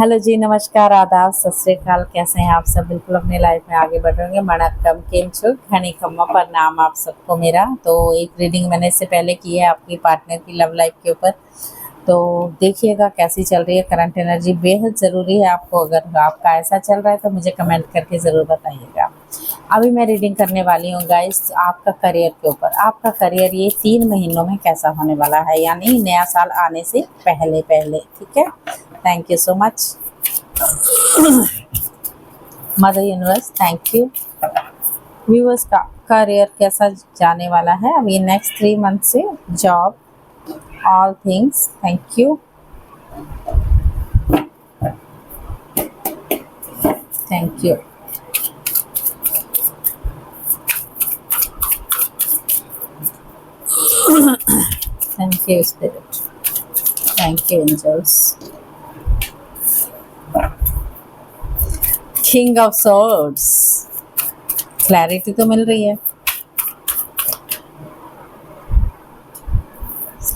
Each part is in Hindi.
हेलो जी, नमस्कार, आदाब, सत श्री अकाल। कैसे हैं आप सब? बिल्कुल अपनी लाइफ में आगे बढ़ रहे हैं। वणक्कम, केम छो, घनी खम्मा प्रणाम आप सबको मेरा। तो एक रीडिंग मैंने इससे पहले की है आपकी पार्टनर की लव लाइफ के ऊपर। तो देखिएगा कैसी चल रही है करंट एनर्जी। बेहद ज़रूरी है आपको, अगर आपका ऐसा चल रहा है तो मुझे कमेंट करके ज़रूर बताइएगा। अभी मैं रीडिंग करने वाली हूँ गाइस आपका करियर के ऊपर। आपका करियर ये 3 महीनों में कैसा होने वाला है, यानी नया साल आने से पहले पहले। ठीक है, thank you so much mother universe, thank you. Viewers का करियर कैसा जाने वाला है अभी नेक्स्ट 3 मंथ से, job, all things. Thank you, thank you. Thank you spirit, thank you angels. King of swords, clarity तो मिल रही है।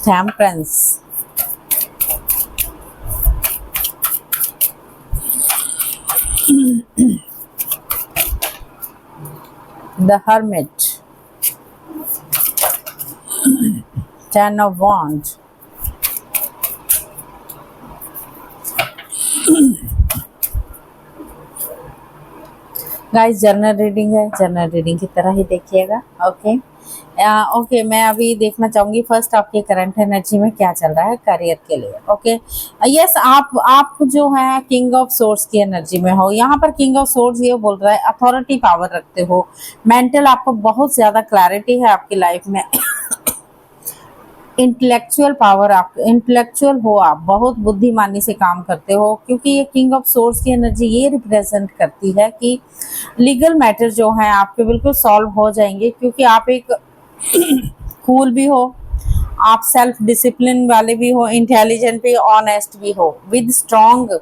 Temperance, the hermit, ten of wand, guys general reading है, जनरल रीडिंग की तरह ही देखिएगा। ओके ओके, मैं अभी देखना चाहूंगी फर्स्ट आपके करंट एनर्जी में क्या चल रहा है करियर के लिए। ओके यस, आप जो है किंग ऑफ सोर्स की एनर्जी में हो। यहाँ पर किंग ऑफ सोर्स ये बोल रहा है अथॉरिटी पावर रखते हो, मेंटल आपको बहुत ज्यादा क्लैरिटी है आपकी लाइफ में। इंटेलेक्चुअल पावर, आप इंटेलेक्चुअल हो, आप बहुत बुद्धिमानी से काम करते हो, क्योंकि ये किंग ऑफ सोर्स की एनर्जी ये रिप्रेजेंट करती है कि लीगल मैटर जो है आपके बिल्कुल सॉल्व हो जाएंगे, क्योंकि आप एक कूल भी हो, आप सेल्फ डिसिप्लिन वाले भी हो, इंटेलिजेंट भी, ऑनेस्ट भी हो, विद स्ट्रॉन्ग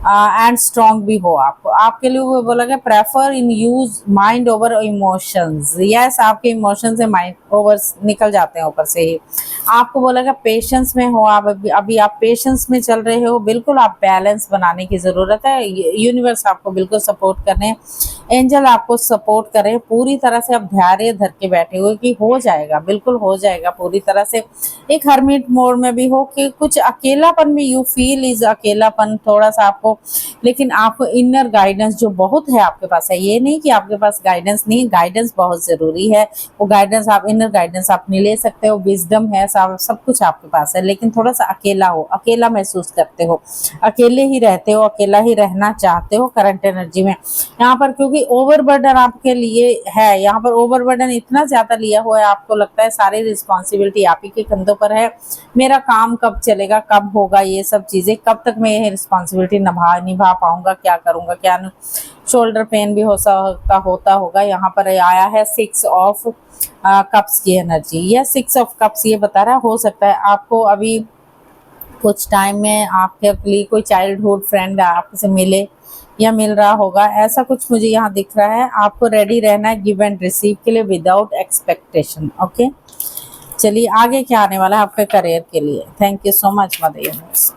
एंड स्ट्रॉन्ग भी हो। आप आपके लिए वो बोला गया prefer in use mind over emotions. Yes, आपके इमोशन से माइंड ओवर निकल जाते हैं ऊपर से ही। आपको बोला गया पेशेंस में हो आप, अभी आप पेशेंस में चल रहे हो। बिल्कुल आप बैलेंस बनाने की ज़रूरत है। यूनिवर्स आपको बिल्कुल सपोर्ट करने, एंजल आपको सपोर्ट करे पूरी तरह से। आप धैर्य धर के बैठे हुए कि हो जाएगा, बिल्कुल हो जाएगा पूरी तरह से। एक हर्मिट मोड में भी हो कि कुछ अकेलापन भी यू फील इज अकेलापन थोड़ा सा आपको, लेकिन आपको इनर गाइडेंस जो बहुत है आपके पास है। ये नहीं कि आपके पास गाइडेंस नहीं, गाइडेंस बहुत ज़रूरी है। वो गाइडेंस आप, इनर गाइडेंस आप नहीं ले सकते हो, विजडम है, सब कुछ आपके पास है, लेकिन थोड़ा सा अकेला हो, अकेला महसूस करते हो, अकेले ही रहते हो, अकेला ही रहना चाहते हो करंट एनर्जी में। यहाँ पर क्योंकि ओवरबर्डन आपके लिए है, यहाँ पर ओवरबर्डन इतना ज़्यादा लिया हुआ है, आपको लगता है सारी रिस्पॉन्सिबिलिटी आप ही के कंधों पर है। मेरा काम कब चलेगा, कब होगा, ये सब चीज़ें कब तक मैं ये रिस्पॉन्सिबिलिटी निभा पाऊंगा, क्या करूंगा क्या नहीं। शोल्डर पेन भी हो सकता होता होगा। यहाँ पर आया है 6 ऑफ कप्स की एनर्जी। यह 6 ऑफ कप्स ये बता रहा है, हो सकता है आपको अभी कुछ टाइम में आपके लिए कोई चाइल्डहुड फ्रेंड आपसे मिले या मिल रहा होगा, ऐसा कुछ मुझे यहाँ दिख रहा है। आपको रेडी रहना है गिव एंड रिसीव के लिए विदाउट एक्सपेक्टेशन। ओके चलिए आगे क्या आने वाला है आपके करियर के लिए। Thank you so much mother universe.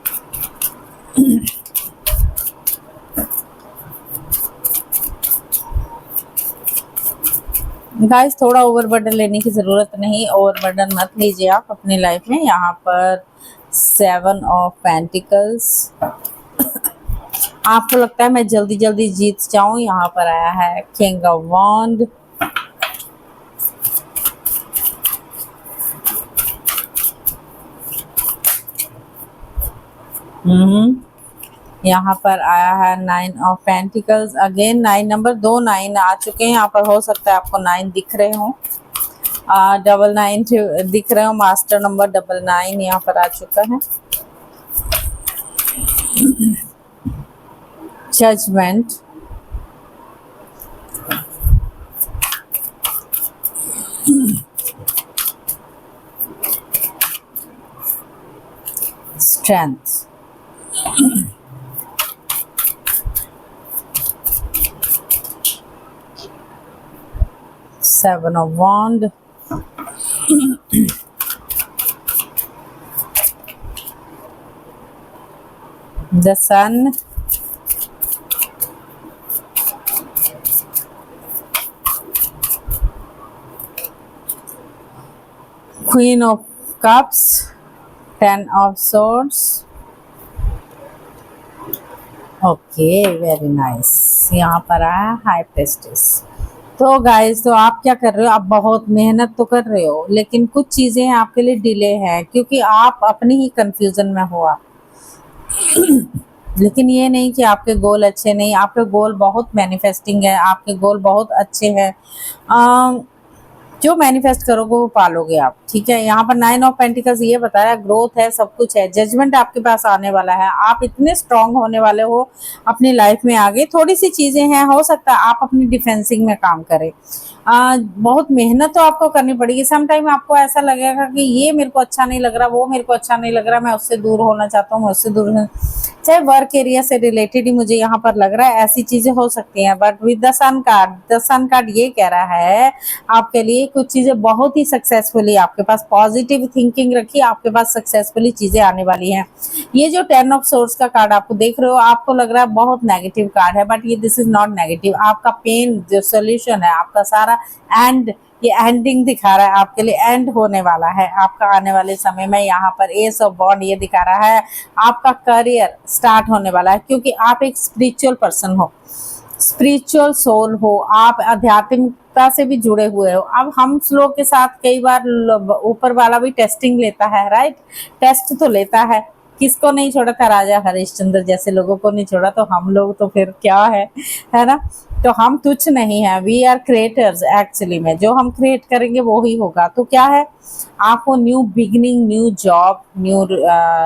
Guys थोड़ा ओवरबर्डन लेने की ज़रूरत नहीं, ओवरबर्डन मत लीजिए आप अपनी लाइफ में। यहाँ पर 7 ऑफ पेंटिकल्स, आपको लगता है मैं जल्दी जल्दी जीत जाऊं। यहाँ पर आया है किंग ऑफ वॉन्ड, यहाँ पर आया है 9 ऑफ पेंटिकल्स। अगेन 9 नंबर, 2 9 आ चुके हैं यहाँ पर। हो सकता है आपको 9 दिख रहे हो, 99 दिख रहे हो, मास्टर नंबर 99 यहाँ पर आ चुका है। Judgement, strength, Seven of Wand, the Sun, queen of cups, 10 of swords, okay very nice. यहाँ पर आया हाई प्रेस्टिस। तो गाइस, तो आप क्या कर रहे हो, आप बहुत मेहनत तो कर रहे हो, लेकिन कुछ चीजें आपके लिए डिले हैं क्योंकि आप अपनी ही कंफ्यूजन में हो आप। लेकिन ये नहीं कि आपके गोल अच्छे नहीं, आपके गोल बहुत मैनिफेस्टिंग है, आपके गोल बहुत अच्छे हैं। जो मैनिफेस्ट करोगे वो पालोगे आप, ठीक है। यहाँ पर 9 ऑफ पेंटिकल्स ये बता रहा है ग्रोथ है, सब कुछ है, जजमेंट आपके पास आने वाला है, आप इतने स्ट्रांग होने वाले हो अपनी लाइफ में। आगे थोड़ी सी चीजें हैं, हो सकता है आप अपनी डिफेंसिंग में काम करें। बहुत मेहनत तो आपको करनी पड़ेगी। सम टाइम आपको ऐसा लगेगा कि ये मेरे को अच्छा नहीं लग रहा, वो मेरे को अच्छा नहीं लग रहा, मैं उससे दूर होना चाहता हूँ, मैं उससे दूर चाहे वर्क एरिया से रिलेटेड ही मुझे यहाँ पर लग रहा है, ऐसी चीजें हो सकती हैं। But with the sun card ये कह रहा है आपके लिए कुछ चीजें बहुत ही सक्सेसफुली, आपके पास पॉजिटिव थिंकिंग रखिए, आपके पास सक्सेसफुली चीजें आने वाली हैं। ये जो 10 ऑफ सोर्ड्स का कार्ड आपको देख रहे हो, आपको लग रहा है बहुत नेगेटिव कार्ड है, बट ये दिस इज नॉट नेगेटिव। आपका पेन जो सोल्यूशन है, आपका सारा एंड, ये एंडिंग दिखा रहा है आपके लिए, एंड होने वाला है आपका आने वाले समय में। यहाँ पर एस ऑफ वॉन्ड ये दिखा रहा है आपका करियर स्टार्ट होने वाला है, क्योंकि आप एक स्पिरिचुअल पर्सन हो, स्पिरिचुअल सोल हो, आप आध्यात्मिकता से भी जुड़े हुए हो। अब हम लोग के साथ कई बार ऊपर वाला भी टेस्टिंग लेता है, राइट, टेस्ट तो लेता है। किसको नहीं छोड़ा था, राजा हरिश्चंद्र जैसे लोगों को नहीं छोड़ा, तो हम लोग तो फिर क्या है ना। तो हम तुच्छ नहीं है, वी आर क्रिएटर्स एक्चुअली में, जो हम क्रिएट करेंगे वो ही होगा। तो क्या है, आपको new beginning, new job, new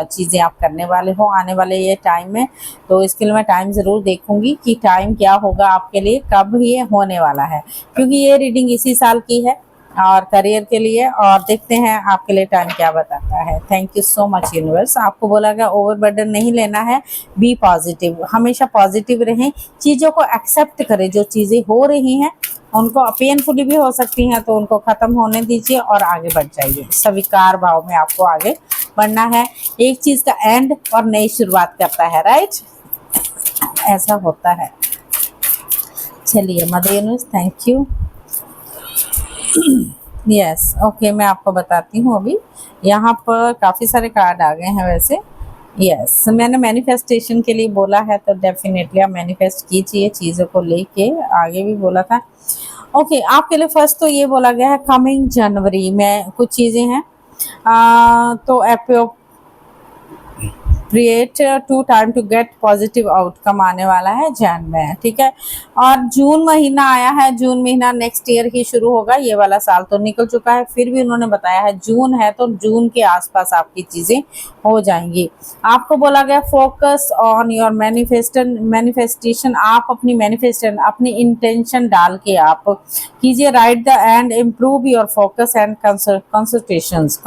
चीज़ें आप करने वाले हो आने वाले ये टाइम में। तो इसके लिए मैं टाइम ज़रूर देखूंगी कि टाइम क्या होगा आपके लिए, कब ये होने वाला है, क्योंकि ये रीडिंग इसी साल की है और करियर के लिए। और देखते हैं आपके लिए टाइम क्या बताता है। Thank you so much universe. आपको बोला गया ओवरबर्डन नहीं लेना है, बी पॉजिटिव, हमेशा पॉजिटिव रहें, चीज़ों को एक्सेप्ट करें। जो चीज़ें हो रही हैं उनको पेनफुली भी हो सकती हैं, तो उनको ख़त्म होने दीजिए और आगे बढ़ जाइए। स्वीकार भाव में आपको आगे बढ़ना है। एक चीज़ का एंड और नई शुरुआत करता है, राइट, ऐसा होता है। चलिए mother universe, thank you. Yes okay, मैं आपको बताती हूँ। अभी यहाँ पर काफ़ी सारे कार्ड आ गए हैं वैसे। यस मैंने मैनिफेस्टेशन के लिए बोला है, तो डेफिनेटली आप मैनिफेस्ट कीजिए चीज़ों को लेके, आगे भी बोला था। ओके आपके लिए फर्स्ट तो ये बोला गया है कमिंग जनवरी में कुछ चीज़ें हैं, तो create to time to get positive outcome आने वाला है जैन में, ठीक है। और जून महीना आया है, जून महीना नेक्स्ट ईयर ही शुरू होगा, ये वाला साल तो निकल चुका है, फिर भी उन्होंने बताया है जून है, तो जून के आसपास आपकी चीज़ें हो जाएंगी। आपको बोला गया फोकस ऑन योर मैनिफेस्टेशन, आप अपनी मैनिफेस्टेशन, अपनी इंटेंशन डाल के आप कीजिए, right the end improve your focus and concentrations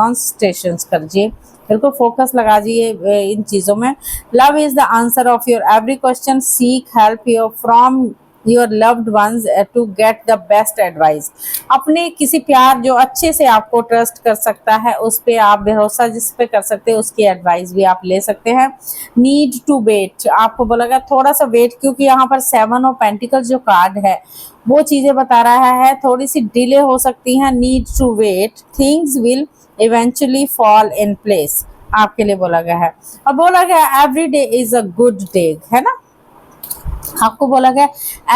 करिए, बिल्कुल फोकस लगा दीजिए इन चीज़ों में। Love is the answer of your every question, seek help your from your loved ones to get the best advice. अपने किसी प्यार जो अच्छे से आपको ट्रस्ट कर सकता है, उस पर आप भरोसा जिस पे कर सकते हैं, उसकी एडवाइस भी आप ले सकते हैं। नीड टू वेट, आपको बोला गया थोड़ा सा वेट, क्योंकि यहाँ पर 7 ऑफ पेंटिकल्स जो कार्ड है वो चीज़ें बता रहा है थोड़ी सी डिले हो सकती है। Need to wait, things will eventually fall in place, आपके लिए बोला गया है। और बोला गया every day is a good day, है ना। आपको बोला गया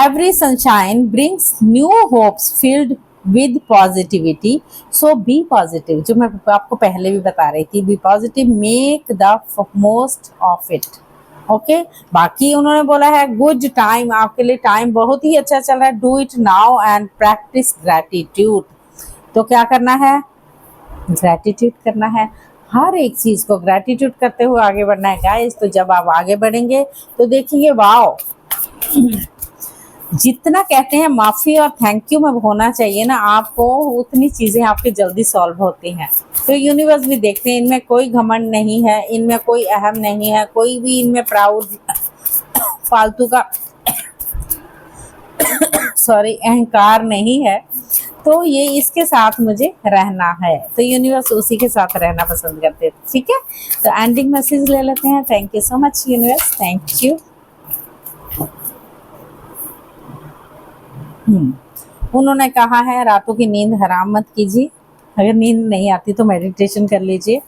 every sunshine brings new hopes filled with positivity, so be positive, जो मैं आपको पहले भी बता रही थी, be positive, make the most of it, okay. बाकी उन्होंने बोला है गुड टाइम, आपके लिए टाइम बहुत ही अच्छा चल रहा है। Do it now and practice gratitude, तो क्या करना है, ग्रैटिट्यूड करना है, हर एक चीज़ को ग्रैटिट्यूड करते हुए आगे बढ़ना है गाइस। तो जब आप आगे बढ़ेंगे तो देखेंगे वाओ, जितना कहते हैं माफ़ी और थैंक यू में होना चाहिए ना आपको, उतनी चीज़ें आपकी जल्दी सॉल्व होती हैं। तो यूनिवर्स भी देखते हैं, इनमें कोई घमंड नहीं है, इनमें कोई अहम नहीं है, कोई भी इनमें प्राउड फालतू का सॉरी अहंकार नहीं है। तो ये इसके साथ मुझे रहना है, तो यूनिवर्स उसी के साथ रहना पसंद करते हैं, ठीक है। तो एंडिंग मैसेज ले लेते हैं। Thank you so much universe, thank you. उन्होंने कहा है रातों की नींद हराम मत कीजिए, अगर नींद नहीं आती तो मेडिटेशन कर लीजिए,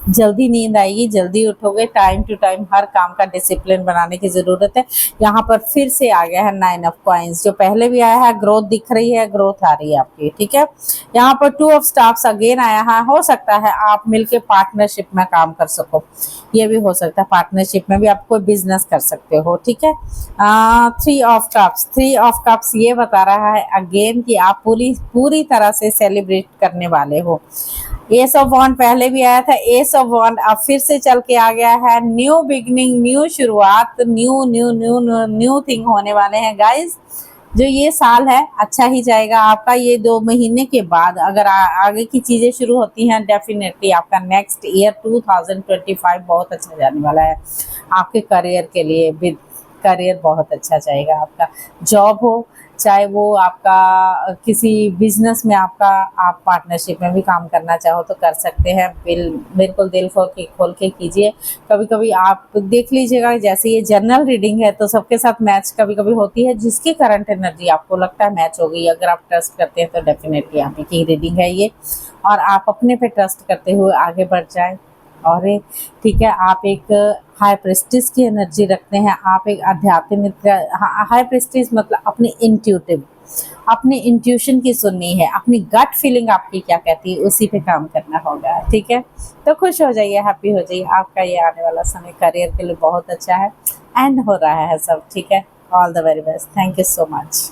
जल्दी नींद आएगी, जल्दी उठोगे। टाइम टू टाइम हर काम का डिसिप्लिन बनाने की ज़रूरत है। यहाँ पर फिर से आ गया है 9 ऑफ कॉइंस, जो पहले भी आया है, ग्रोथ दिख रही है, ग्रोथ आ रही है आपकी, ठीक है। यहाँ पर 2 ऑफ स्टाफ्स अगेन आया है, हो सकता है आप मिलके पार्टनरशिप में काम कर सको, ये भी हो सकता है। पार्टनरशिप में भी आप कोई बिजनेस कर सकते हो, ठीक है। 3 ऑफ कप्स, 3 ऑफ कप्स ये बता रहा है अगेन कि आप पूरी तरह से सेलिब्रेट करने वाले हो। एस ऑफ वॉन्ड पहले भी आया था, एस ऑफ वॉन्ड अब फिर से चल के आ गया है। न्यू बिगनिंग, न्यू शुरुआत, new new new new thing होने वाले हैं गाइज। जो ये साल है अच्छा ही जाएगा आपका। ये 2 महीने के बाद अगर आगे की चीज़ें शुरू होती हैं, डेफिनेटली आपका नेक्स्ट ईयर 2025 बहुत अच्छा जाने वाला है आपके करियर के लिए। करियर बहुत अच्छा जाएगा आपका। जॉब हो चाहे वो आपका किसी बिजनेस में आपका, आप पार्टनरशिप में भी काम करना चाहो तो कर सकते हैं। बिल्कुल दिल खोल के कीजिए। कभी कभी आप देख लीजिएगा, जैसे ये जनरल रीडिंग है तो सबके साथ मैच कभी कभी होती है। जिसकी करंट एनर्जी आपको लगता है मैच हो गई, अगर आप ट्रस्ट करते हैं तो डेफिनेटली आप की रीडिंग है ये, और आप अपने पे ट्रस्ट करते हुए आगे बढ़ जाए। और ठीक है, आप एक हाई प्रेस्टिज की एनर्जी रखते हैं, आप एक आध्यात्मिक। हाई प्रेस्टिज मतलब अपने इंट्यूशन की सुननी है, अपनी गट फीलिंग आपकी क्या कहती है उसी पे काम करना होगा, ठीक है। तो खुश हो जाइए, हैप्पी हो जाइए। आपका ये आने वाला समय करियर के लिए बहुत अच्छा है, एंड हो रहा है सब, ठीक है। All the very best, thank you so much.